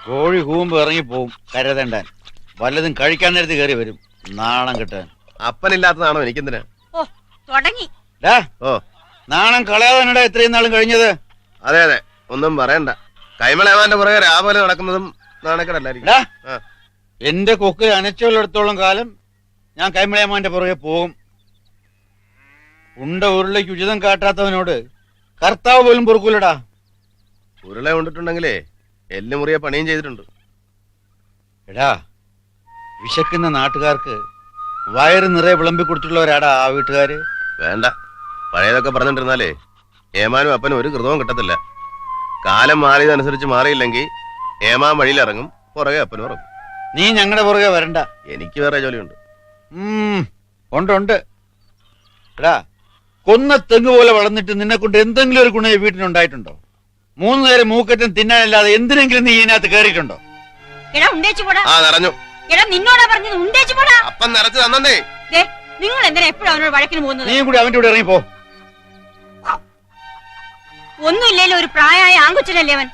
കോഴി കൂമ്പ് ഇറങ്ങിപ്പോവും കരതണ്ടാൻ. വല്ലതും കഴിക്കാൻ നേരത്ത് കയറി വരും നാണം കിട്ടാൻ. അപ്പനില്ലാത്തതാണോ എനിക്കെന്തിനാ? ഓ തുടങ്ങി. ഓ നാണം കളയാതാനടാ ഇത്രയും നാളും കഴിഞ്ഞത്. അതെ അതെ, ഒന്നും പറയണ്ട. കൈമളേമാന്റെ പുറകെ രാവിലെ നടക്കുന്നതും നാണക്കേടല്ലായിരിക്കും. എന്റെ കൊക്ക് അനച്ചോളെടുത്തോളം കാലം ഞാൻ കൈമളയമാന്റെ പുറകെ പോകും. ഉണ്ട ഉരുളയ്ക്ക് ഉചിതം കാട്ടാത്തവനോട് കർത്താവ് പോലും പൊറുക്കൂലടാ. ഉരുള കൊണ്ടിട്ടുണ്ടെങ്കിലേ എല്ലുമുറിയെ പണിയും ചെയ്തിട്ടുണ്ട്. എടാ, വിശക്കുന്ന നാട്ടുകാർക്ക് വയറ് നിറയെ വിളമ്പി കൊടുത്തുള്ളവരാടാ ആ വീട്ടുകാര്. വേണ്ട, പഴയതൊക്കെ പറഞ്ഞിട്ടിരുന്നാലേ ഏമാനും അപ്പനും ഒരു കൃതവും കിട്ടത്തില്ല. കാലം മാറിയതനുസരിച്ച് മാറിയില്ലെങ്കിൽ ഏമാൻ വഴിയിലിറങ്ങും, പുറകെ അപ്പനും ഇറങ്ങും. നീ ഞങ്ങളുടെ പുറകെ വരണ്ട. എനിക്ക് വേറെ ജോലിയുണ്ട്. ഉണ്ട്. എടാ, കൊന്ന തെങ്ങ് പോലെ വളർന്നിട്ട് നിന്നെ കൊണ്ട് എന്തെങ്കിലും ഒരു ഗുണം ഈ വീട്ടിനുണ്ടായിട്ടുണ്ടോ? 3 നേരം മൂക്കറ്റം തിന്നാനല്ലാതെ എന്തിനെങ്കിലും നീ ഇതിനകത്ത് കയറിയിട്ടുണ്ടോ? നിറഞ്ഞു. നിന്നോടാ പറഞ്ഞത് ഉണ്ടേച്ചു പോടാ. അപ്പം നിറച്ച് തന്നേ. നിങ്ങൾ എന്തിനാ എപ്പോഴും അവനോട് വഴക്കിന് പോകുന്നത്? നീയും കൂടി അവന്റെ കൂടെ ഇറങ്ങിപ്പോ. ഒന്നുമില്ലല്ലോ, ഒരു പ്രായമായ ആൺകുച്ചനല്ലേ അവൻ.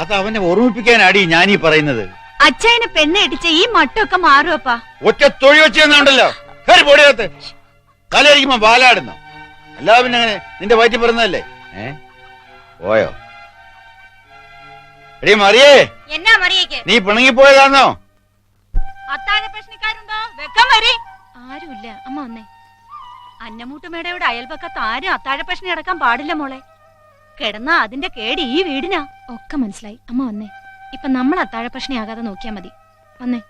അത് അവനെ ഓർമ്മിപ്പിക്കാനാടി ഞാനീ പറയുന്നത്. അച്ഛനെ പെണ്ണെ ഇടിച്ച ഈ മട്ടൊക്കെ മാറുവപ്പാ. ഒറ്റ തൊഴി വെച്ചുണ്ടല്ലോ, കയറി പൊടിയകത്ത്. തലയിരിക്കുമ്പോ ബാലാടുന്നു. അല്ലാ പിന്നെ അങ്ങനെ നിന്റെ വയറ്റി പറഞ്ഞതല്ലേ? പോയോ? എടീ മറിയേ, എന്നാ മറിയേക്ക്? നീ പിണങ്ങിപ്പോയതാണോ? അത്താഴ പ്രശ്നക്കാരുണ്ടോ? വെക്കം വരി. ആരുമില്ല. അമ്മ വന്നേ. അന്നമൂട്ടുമേടയുടെ അയൽപക്കത്ത് ആരും അത്താഴ പ്രശ്നം അടക്കാൻ പാടില്ല മോളെ. കിടന്നാ അതിന്റെ കേട് ഈ വീടിനാ. ഒക്കെ മനസ്സിലായി. അമ്മ വന്നേ. ഇപ്പൊ നമ്മൾ അത്താഴ പ്രശ്നമാകാതെ നോക്കിയാ മതി. വന്നേ.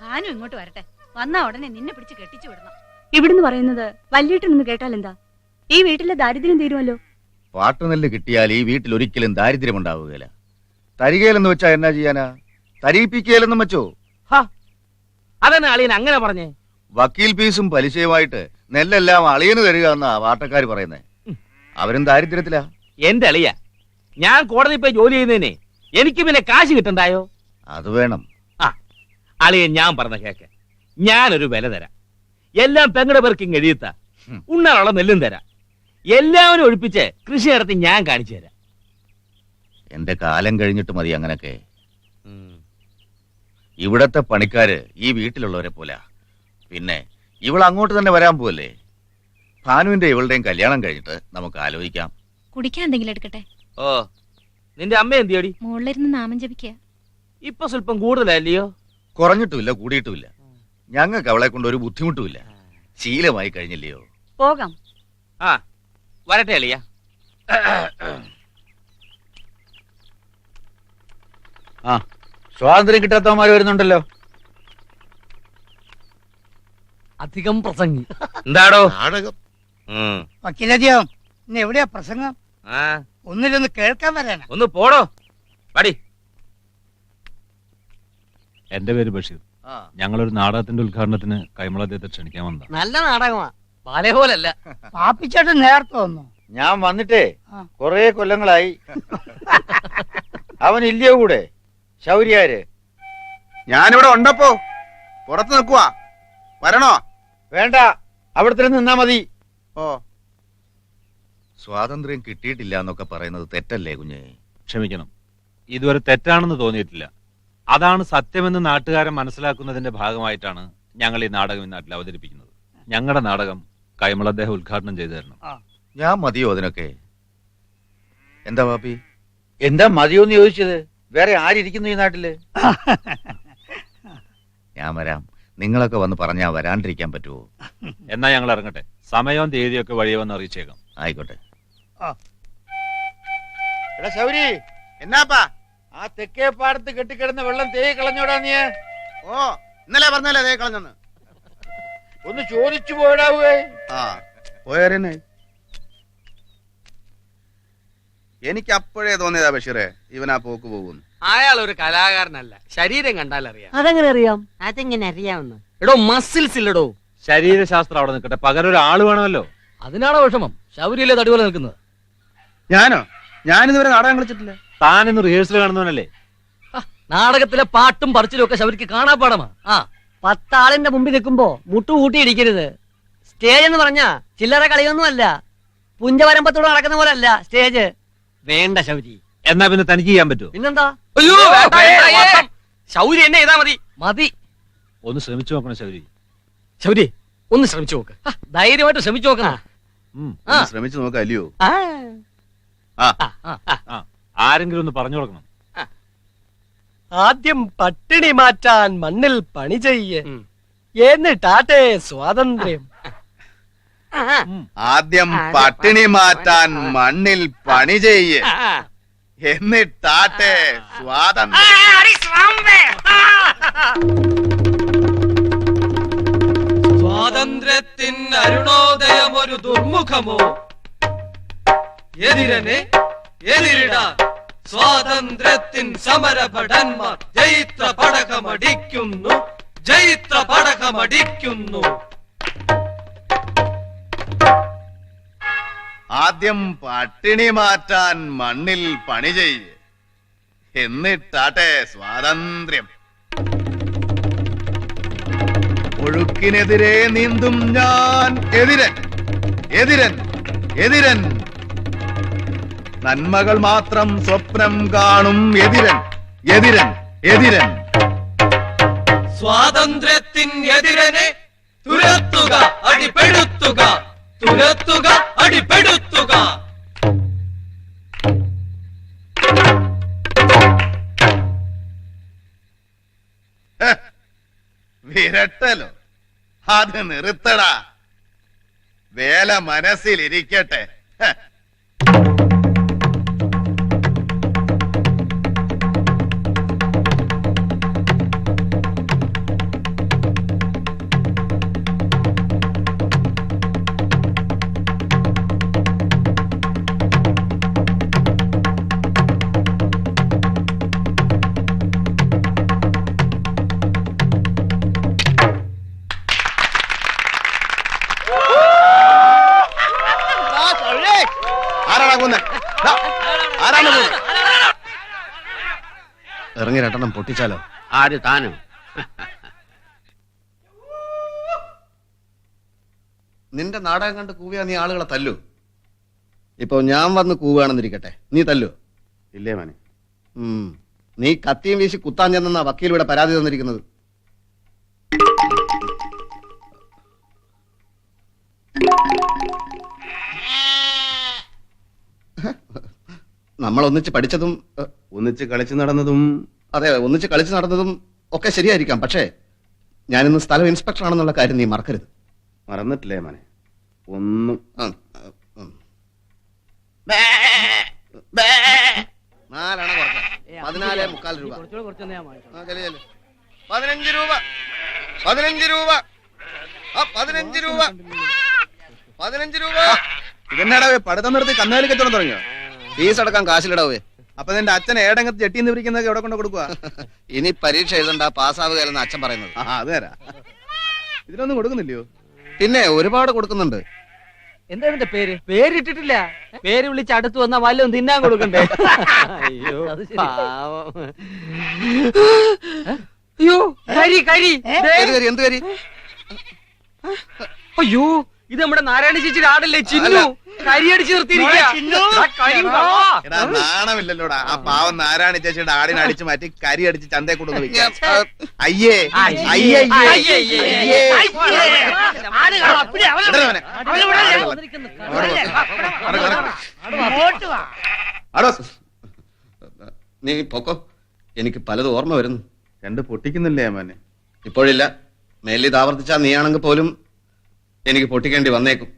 താനും ഇങ്ങോട്ട് വരട്ടെ. വന്നാ ഉടനെ നിന്നെ പിടിച്ച് കെട്ടിച്ചു വിടണം. ഇവിടുന്ന് പറയുന്നത് വല്യേട്ടനൊന്ന് കേട്ടാൽ എന്താ? ഈ വീട്ടിലെ ദാരിദ്ര്യം തീരുമല്ലോ. പാട്ടുനെല്ല് കിട്ടിയാൽ ഈ വീട്ടിൽ ഒരിക്കലും ദാരിദ്ര്യം ഉണ്ടാവുകയില്ല. തരികയിലെന്ന് വെച്ചാ എന്നാ ചെയ്യാനാ? തരിയിപ്പിക്കുകയില്ലെന്നും വെച്ചോ? അതെന്നെ അളിയൻ അങ്ങനെ പറഞ്ഞേ? വക്കീൽ ഫീസും പലിശയുമായിട്ട് നെല്ലെല്ലാം അളിയന് തരിക എന്നാ വാട്ടക്കാര് പറയുന്നേ. അവരും ദാരിദ്ര്യത്തിലാ. എന്റെ അളിയ, ഞാൻ കോടതി പോയി ജോലി ചെയ്യുന്നതിനെ എനിക്ക് പിന്നെ കാശ് കിട്ടണ്ടായോ? അത് വേണം. അളിയൻ ഞാൻ പറഞ്ഞ കേക്ക്. ഞാനൊരു വില തരാം. എല്ലാം പെങ്ങടെ പേർക്ക് എഴുതിത്ത ഉണ്ണാനുള്ള നെല്ലും തരാം. എല്ലാവരും ഒഴിപ്പിച്ച് കൃഷി നടത്തി ഞാൻ കാണിച്ചു തരാം. എന്റെ കാലം കഴിഞ്ഞിട്ട് മതി അങ്ങനൊക്കെ. ഇവിടത്തെ പണിക്കാര് ഈ വീട്ടിലുള്ളവരെ പോലെ. പിന്നെ ഇവൾ അങ്ങോട്ട് തന്നെ വരാൻ പോവല്ലേ. ഭാനുവിന്റെ ഇവളുടെയും കല്യാണം കഴിഞ്ഞിട്ട് നമുക്ക് ആലോചിക്കാം. കുടിക്കാൻ എന്തെങ്കിലും എടുക്കട്ടെ? ഓ, നിന്റെ അമ്മ എന്തിയോടി? മുകളിലിരുന്ന് നാമം ജപിക്കുക. ഇപ്പൊ സ്വല്പം കൂടുതലല്ലയോ? കുറഞ്ഞിട്ടുമില്ല കൂടിയിട്ടുമില്ല. ഞങ്ങൾക്ക് അവളെ കൊണ്ട് ഒരു ബുദ്ധിമുട്ടുമില്ല. ശീലമായി കഴിഞ്ഞില്ലയോ? പോകാം. വരട്ടെ അളിയ. സ്വാതന്ത്ര്യം കിട്ടാത്തവന്മാര് വരുന്നുണ്ടല്ലോ. അധികം പ്രസംഗി. എന്താടോ നാടകം? വക്കീലതിയോ ഇന്ന് എവിടെയാ പ്രസംഗം? ഒന്നിലൊന്ന് കേൾക്കാൻ വരാനാ. ഒന്ന് പോടോ പടി. എന്റെ പേര് ബഷീർ. ഞങ്ങളൊരു നാടകത്തിന്റെ ഉദ്ഘാടനത്തിന് കൈമളദ്ദേഹത്തെ ക്ഷണിക്കാൻ വന്നതാ. നല്ല നാടകമാ, പല പോലല്ല. പാപ്പിച്ചേട്ടൻ നേരത്തെ വന്നു. ഞാൻ വന്നിട്ടേ കൊറേ കൊല്ലങ്ങളായി. അവൻ ഇല്ലയോ കൂടെ? ശൗര്യാര്? ഞാനിവിടെ ഉണ്ടപ്പോ. പുറത്ത് നിൽക്കുവാ. വരണോ? വേണ്ട, അവിടെ നിന്നാ മതി. ഓ, സ്വാതന്ത്ര്യം കിട്ടിയിട്ടില്ല എന്നൊക്കെ പറയുന്നത് തെറ്റല്ലേ കുഞ്ഞേ? ക്ഷമിക്കണം, ഇതുവരെ തെറ്റാണെന്ന് തോന്നിയിട്ടില്ല. അതാണ് സത്യമെന്ന് നാട്ടുകാരെ മനസ്സിലാക്കുന്നതിന്റെ ഭാഗമായിട്ടാണ് ഞങ്ങൾ ഈ നാടകം ഈ നാട്ടിൽ അവതരിപ്പിക്കുന്നത്. ഞങ്ങളുടെ നാടകം കൈമളദ്ദേഹം ഉദ്ഘാടനം ചെയ്തു തരണം. ഞാൻ മതിയോ അതിനൊക്കെ? എന്താ പാപ്പി? എന്താ മതിയോന്ന് ചോദിച്ചത്? വേറെ ആരിയ്ക്കുന്നു ഈ നാട്ടില്? ഞാൻ വരാം. നിങ്ങളൊക്കെ വന്ന് പറഞ്ഞാ വരാണ്ടിരിക്കാൻ പറ്റുമോ? എന്നാ ഞങ്ങൾ ഇറങ്ങട്ടെ. സമയവും തീയതിയൊക്കെ വഴിയെ വന്ന് അറിയിച്ചേക്കാം. ആയിക്കോട്ടെ. എടാ ശൗരി, എന്നാപ്പാ? ആ തെക്കേ പാടത്ത് കെട്ടിക്കിടന്ന വെള്ളം തേ കളഞ്ഞോടാ നീ. ഓ, ഇന്നലെ പറഞ്ഞല്ലേ അതേ കളഞ്ഞെന്ന്. ഒന്ന് ചോദിച്ചു പോയിടാവേ. പോയാരെന്നെ? എനിക്ക് അപ്പോഴേ തോന്നിയതാ ബഷീറെ, ഇവനാ പോക്ക് പോകുന്നു. അയാൾ ഒരു കലാകാരനല്ല, ശരീരം കണ്ടാൽ അറിയാം. അതെങ്ങനെ അറിയാം? അതെങ്ങനെ അറിയാമെന്ന്? എടോ മസിൽസ് ഇല്ലടോ. ശരീരശാസ്ത്രം അവിടെ നിൽക്കട്ടെ, പകരം ഒരു ആള് വേണമല്ലോ. അതിനാണോ വിഷമം? ശൗര്യല്ലേ തടിപോലെ നിൽക്കുന്നത്? ഞാനോ? ഞാനിതുവരെ നാടകം കളിച്ചിട്ടില്ല. താനിന്ന് റിഹേഴ്സൽ കാണുന്നവനല്ലേ? നാടകത്തിലെ പാട്ടും പറച്ചിലും ഒക്കെ ശൗര്യക്ക് കാണാപ്പാടമാ. 10 ആളിന്റെ മുമ്പിൽ നിൽക്കുമ്പോ മുട്ടുകൂട്ടി ഇടിക്കരുത്. സ്റ്റേജ് എന്ന് പറഞ്ഞാ ചില്ലറ കളിയൊന്നും അല്ല. പുഞ്ചവരമ്പത്തോട് നടക്കുന്ന പോലെ അല്ല സ്റ്റേജ്. വേണ്ട ശൗരി, എന്നാ പിന്നെ തനിക്ക് ചെയ്യാൻ പറ്റുമോ? പിന്നെന്താ? അയ്യോ, ശൗരി എന്നെ ചെയ്താ മതി. മതി. ഒന്ന് ശ്രമിച്ചു നോക്കണം ശൗരി. ശൗരി ഒന്ന് ശ്രമിച്ചു നോക്ക്. ധൈര്യമായിട്ട് ശ്രമിച്ചു നോക്കണം. ഉം. ഒന്ന് ശ്രമിച്ചു നോക്കാം അല്ലയോ? ആരെങ്കിലും ഒന്ന് പറഞ്ഞു കൊടുക്കണം. ആദ്യം പട്ടിണി മാറ്റാൻ മണ്ണിൽ പണി ചെയ്യ്, എന്നിട്ടാട്ടെ സ്വാതന്ത്ര്യം. ആദ്യം പട്ടിണി മാറ്റാൻ മണ്ണിൽ പണി ചെയ്യ്, എന്നിട്ടാട്ടെ സ്വാതന്ത്ര്യം. സ്വാതന്ത്ര്യത്തിൻ അരുണോദയം ഒരു ദുർമുഖമോ, എതിരനെ എതിരിടാൻ സ്വാതന്ത്ര്യത്തിൻ സമരഭടന്മാർ ജൈത്ര പടകമടിക്കുന്നു, ജൈത്ര പടകമടിക്കുന്നു. ആദ്യം പട്ടിണി മാറ്റാൻ മണ്ണിൽ പണി ചെയ്യ്, എന്നിട്ടാട്ടെ സ്വാതന്ത്ര്യം. ഒഴുക്കിനെതിരെ നീന്തും ഞാൻ എതിരൻ, എതിരൻ, എതിരൻ. നന്മകൾ മാത്രം സ്വപ്നം കാണും എതിരൻ, എതിരൻ, എതിരൻ. സ്വാതന്ത്ര്യത്തിൻ എതിരനെ തുരത്തുക, അടിപെടുത്തുക, തുരത്തുക, അടിപെടുത്തുക. വിരട്ടലോ, അത് നിർത്തടാ. വേല മനസ്സിലിരിക്കട്ടെ. ആരാടാ കൊന്നെ? ആരാണ് കൊന്നെ? ഇറങ്ങി രണ്ടെണ്ണം പൊട്ടിച്ചാലോ? ആര് താനോ? നിന്റെ നാടകം കണ്ട് കൂവിയാ നീ ആളുകളെ തല്ലു? ഇപ്പൊ ഞാൻ വന്ന് കൂവുകയാണെന്നിരിക്കട്ടെ, നീ തല്ലു? ഇല്ലേ മോനെ. നീ കത്തിയും വീശി കുത്താൻ ചെന്നാ വക്കീൽ ഇവിടെ പരാതി തന്നിരിക്കുന്നത്. നമ്മൾ ഒന്നിച്ച് പഠിച്ചതും ഒന്നിച്ച് കളിച്ചു നടന്നതും അതെ, ഒന്നിച്ച് കളിച്ചു നടന്നതും ഒക്കെ ശരിയായിരിക്കാം. പക്ഷേ ഞാനിന്ന് സ്ഥലം ഇൻസ്പെക്ടർ ആണെന്നുള്ള കാര്യം നീ മറക്കരുത്. മറന്നിട്ടില്ലേ മോനെ? ഒന്നും. നാലാണ് കുറച്ച് 14.25 രൂപ. 15 രൂപ, 15 രൂപ, 15 രൂപ, 15 രൂപ. ഇതെന്നാടാ പഠിത്തം നിർത്തി കന്നാലി കച്ചവടം തുടങ്ങിയോ? ഫീസ് അടക്കാൻ കാശിലിടാവേ. അപ്പൊ നിന്റെ അച്ഛൻ ഏടങ്ങത്ത് ചെട്ടിന്ന് പിരിക്കുന്നതൊക്കെ എവിടെ കൊണ്ട് കൊടുക്കുക? ഇനി പരീക്ഷ എഴുതണ്ട, പാസ്സാവുകയല്ലെന്ന് അച്ഛൻ പറയുന്നത്. അത് തരാ. ഇതിനൊന്നും കൊടുക്കുന്നില്ലയോ? പിന്നെ ഒരുപാട് കൊടുക്കുന്നുണ്ട്. എന്താ ഇതിന്റെ പേര്? പേരിട്ടിട്ടില്ല. പേര് വിളിച്ച് അടുത്ത് വന്നാ വല്ലതും തിന്നാൻ കൊടുക്കണ്ടേ? അയ്യോ പാവം. അയ്യോ കരി കരി. ഏത് കരി? എന്ത് കരി? അയ്യോ ഇത് നമ്മുടെ നാരായണ ചേച്ചിയുടെ ആടല്ലേ ചിന്നു. കരി അടിച്ച് നിർത്തിയിരിക്കുക. എടാ നാണമില്ലല്ലോടാ. ആ പാവം നാരായണ ചേച്ചിയുടെ ആടിനെ അടിച്ചു മാറ്റി കരി അടിച്ച് ചന്തയെ കൊണ്ടുവന്ന് വെക്കാം. അയ്യേ, അയ്യേ, അയ്യേ. നീ പൊക്കോ, എനിക്ക് പലതും ഓർമ്മ വരുന്നു. രണ്ട് പൊട്ടിക്കുന്നില്ലേ മോനെ? ഇപ്പോഴില്ല, മേലിൽ ഇത് ആവർത്തിച്ചാ നീയാണെങ്കിൽ പോലും എനിക്ക് പൊട്ടിക്കേണ്ടി വന്നേക്കും.